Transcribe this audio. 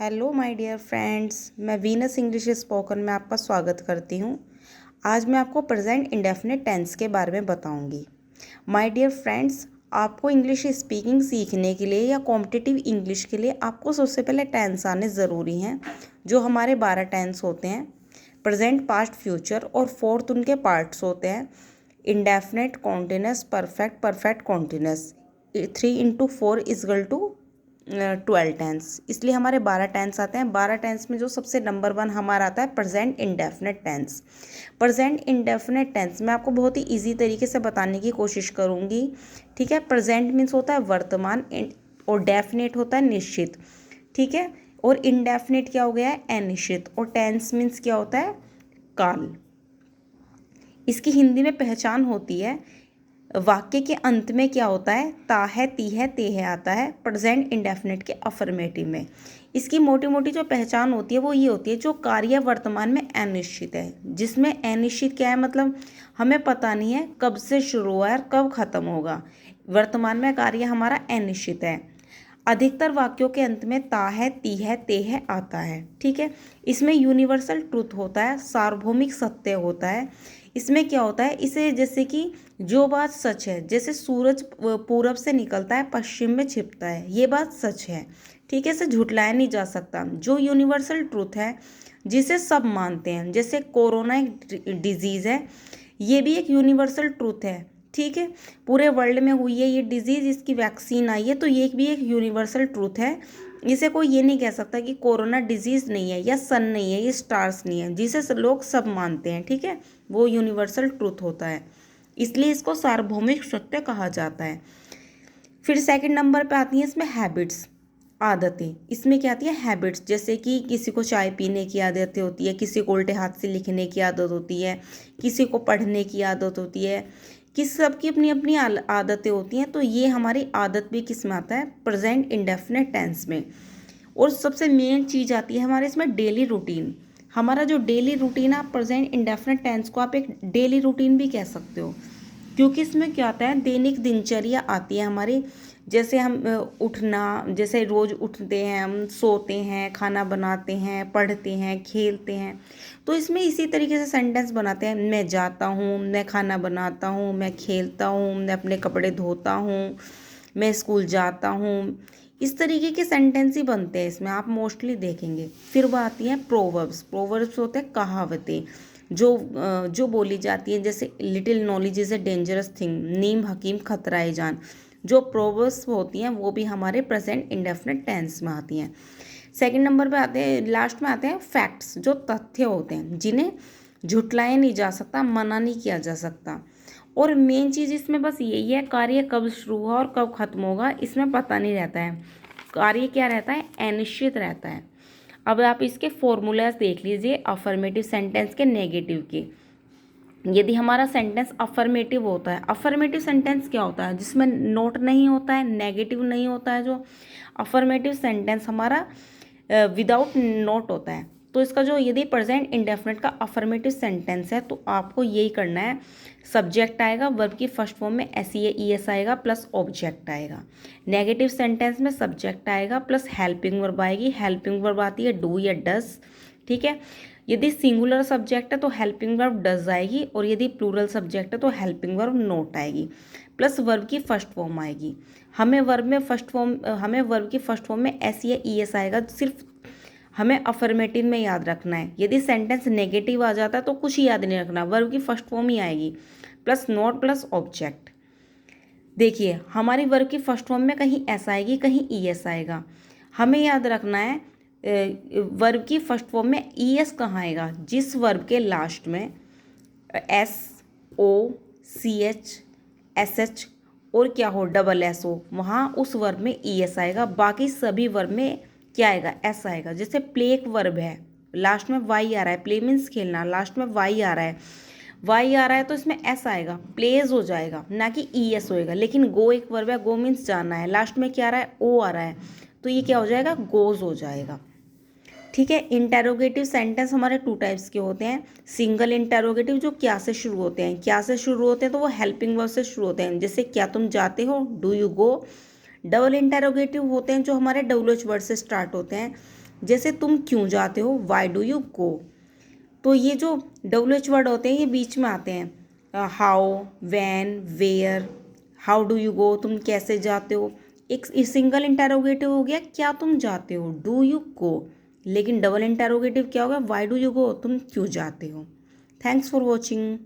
Hello my dear friends, मैं Venus English spoken में आपका स्वागत करती हूँ। आज मैं आपको प्रेजेंट इंडेफिनिट टेंस के बारे में बताऊँगी। माय डियर फ्रेंड्स, आपको इंग्लिश स्पीकिंग सीखने के लिए या कॉम्पिटिटिव इंग्लिश के लिए आपको सबसे पहले टेंस आने ज़रूरी हैं, जो हमारे 12 टेंस होते हैं। प्रेजेंट, पास्ट, फ्यूचर और 4 उनके पार्ट्स होते हैं। Indefinite, continuous, perfect, perfect continuous. 3 × 4 = 12 tense. इसलिए हमारे 12 टेंस आते हैं। 12 टेंस में जो सबसे नंबर 1 हमारा आता है present indefinite tense. Present indefinite tense मैं आपको बहुत ही इजी तरीके से बताने की कोशिश करूँगी। ठीक है। प्रेजेंट मीन्स होता है वर्तमान और डेफिनेट होता है निश्चित। ठीक है। और इंडेफिनिट क्या हो गया है? अनिश्चित। और टेंस मीन्स क्या होता है? काल। इसकी हिंदी में पहचान होती है। वाक्य के अंत में क्या होता है? ता है, ती है, ते है आता है प्रेजेंट इंडेफिनिट के अफर्मेटिव में। इसकी मोटी मोटी जो पहचान होती है वो ये होती है, जो कार्य वर्तमान में अनिश्चित है। जिसमें अनिश्चित क्या है? मतलब हमें पता नहीं है कब से शुरू हुआ है और कब खत्म होगा। वर्तमान में कार्य हमारा अनिश्चित है। अधिकतर वाक्यों के अंत में ता है, ती है, ते है आता है। ठीक है। इसमें यूनिवर्सल ट्रूथ होता है, सार्वभौमिक सत्य होता है। इसमें क्या होता है? इसे जैसे कि जो बात सच है, जैसे सूरज पूरब से निकलता है पश्चिम में छिपता है, ये बात सच है। ठीक है। इसे झुटलाया नहीं जा सकता। जो यूनिवर्सल ट्रूथ है जिसे सब मानते हैं, जैसे कोरोना एक डिजीज़ है, ये भी एक यूनिवर्सल ट्रूथ है। ठीक है। पूरे वर्ल्ड में हुई है ये डिजीज़, इसकी वैक्सीन आई है, तो ये भी एक यूनिवर्सल ट्रूथ है। इसे कोई ये नहीं कह सकता कि कोरोना डिजीज़ नहीं है, या सन नहीं है, ये स्टार्स नहीं है, जिसे लोग सब मानते हैं। ठीक है। वो यूनिवर्सल ट्रूथ होता है, इसलिए इसको सार्वभौमिक सत्य कहा जाता है। फिर सेकंड नंबर पे आती हैं इसमें हैबिट्स, आदतें। इसमें क्या आती है? हैबिट्स। जैसे कि किसी को चाय पीने की आदत होती है, किसी को उल्टे हाथ से लिखने की आदत होती है, किसी को पढ़ने की आदत होती है, किस सबकी अपनी अपनी आदतें होती हैं। तो ये हमारी आदत भी किस में आता है? प्रेजेंट इंडेफिनिट टेंस में। और सबसे मेन चीज़ आती है हमारे इसमें डेली रूटीन। हमारा जो डेली रूटीन, आप प्रेजेंट इंडेफिनिट टेंस को आप एक डेली रूटीन भी कह सकते हो, क्योंकि इसमें क्या आता है? दैनिक दिनचर्या आती है हमारी। जैसे हम उठना, जैसे रोज़ उठते हैं, हम सोते हैं, खाना बनाते हैं, पढ़ते हैं, खेलते हैं। तो इसमें इसी तरीके से सेंटेंस बनाते हैं। मैं जाता हूँ, मैं खाना बनाता हूँ, मैं खेलता हूँ, मैं अपने कपड़े धोता हूँ, मैं स्कूल जाता हूँ। इस तरीके के सेंटेंस ही बनते हैं इसमें, आप मोस्टली देखेंगे। फिर वो आती हैं प्रोवर्ब्स। प्रोवर्ब्स होते हैं कहावतें, जो बोली जाती है। जैसे little knowledge is a dangerous thing, नीम हकीम खतराए जान। जो प्रोवर्ब्स होती हैं वो भी हमारे प्रेजेंट इंडेफिनिट टेंस में आती हैं। सेकंड नंबर पे आते हैं, लास्ट में आते हैं फैक्ट्स, जो तथ्य होते हैं, जिन्हें झुटलाया नहीं जा सकता, मना नहीं किया जा सकता। और मेन चीज़ इसमें बस यही है, कार्य कब शुरू हुआ और कब खत्म होगा इसमें पता नहीं रहता है। कार्य क्या रहता है? अनिश्चित रहता है। अब आप इसके फॉर्मूलाज देख लीजिए अफर्मेटिव सेंटेंस के, नेगेटिव के। यदि हमारा सेंटेंस अफर्मेटिव होता है, अफर्मेटिव सेंटेंस क्या होता है? जिसमें नोट नहीं होता है, नेगेटिव नहीं होता है। जो अफर्मेटिव सेंटेंस हमारा विदाउट नोट होता है। तो इसका जो, यदि प्रेजेंट इंडेफिनिट का अफर्मेटिव सेंटेंस है, तो आपको यही करना है। सब्जेक्ट आएगा, वर्ब की फर्स्ट फॉर्म में SES आएगा प्लस ऑब्जेक्ट आएगा। नेगेटिव सेंटेंस में सब्जेक्ट आएगा प्लस हेल्पिंग वर्ब आएगी। हेल्पिंग वर्ब आती है डू या डस। ठीक है। यदि सिंगुलर सब्जेक्ट है तो हेल्पिंग वर्ब डज आएगी, और यदि प्लूरल सब्जेक्ट है तो हेल्पिंग वर्ब नोट आएगी, प्लस वर्ब की फर्स्ट फॉर्म आएगी। हमें वर्ब की फर्स्ट फॉर्म में S या ES आएगा। सिर्फ हमें अफर्मेटिव में याद रखना है। यदि सेंटेंस नेगेटिव आ जाता है तो कुछ याद नहीं रखना, वर्ब की फर्स्ट फॉर्म ही आएगी, प्लस नोट प्लस ऑब्जेक्ट। देखिए, हमारी वर्ब की फर्स्ट फॉर्म में कहीं S आएगी, कहीं ES आएगा। हमें याद रखना है वर्ब की फर्स्ट फॉर्म में ES कहाँ आएगा? जिस वर्ब के लास्ट में SOCH SH और क्या हो, डबल S हो, वहाँ उस वर्ब में ES आएगा। बाकी सभी वर्ब में क्या आएगा? S आएगा। जैसे प्ले एक वर्ब है, लास्ट में Y आ रहा है, प्ले मीन्स खेलना, लास्ट में Y आ रहा है, तो इसमें S आएगा, प्लेज हो जाएगा, ना कि ES होएगा। लेकिन गो एक वर्ब है, गो मीन्स जाना है, लास्ट में क्या आ रहा है? O आ रहा है, तो ये क्या हो जाएगा? गोज हो जाएगा। ठीक है। इंटेरोगेटिव सेंटेंस हमारे 2 टाइप्स के होते हैं। सिंगल इंटेरोगेटिव, जो क्या से शुरू होते हैं। क्या से शुरू होते हैं तो वो हेल्पिंग वर्ब से शुरू होते हैं, जैसे क्या तुम जाते हो, do you go. Double interrogative होते हैं जो हमारे WH वर्ड से स्टार्ट होते हैं, जैसे तुम क्यों जाते हो, वाई डू यू गो। तो ये जो WH वर्ड होते हैं ये बीच में आते हैं, how, when, where, how do you go, तुम कैसे जाते हो। एक सिंगल इंटेरोगेटिव हो गया, क्या तुम जाते हो, डू यू गो। लेकिन डबल इंटेरोगेटिव क्या होगा, वाई डू यू गो, तुम क्यों जाते हो। Thanks for watching.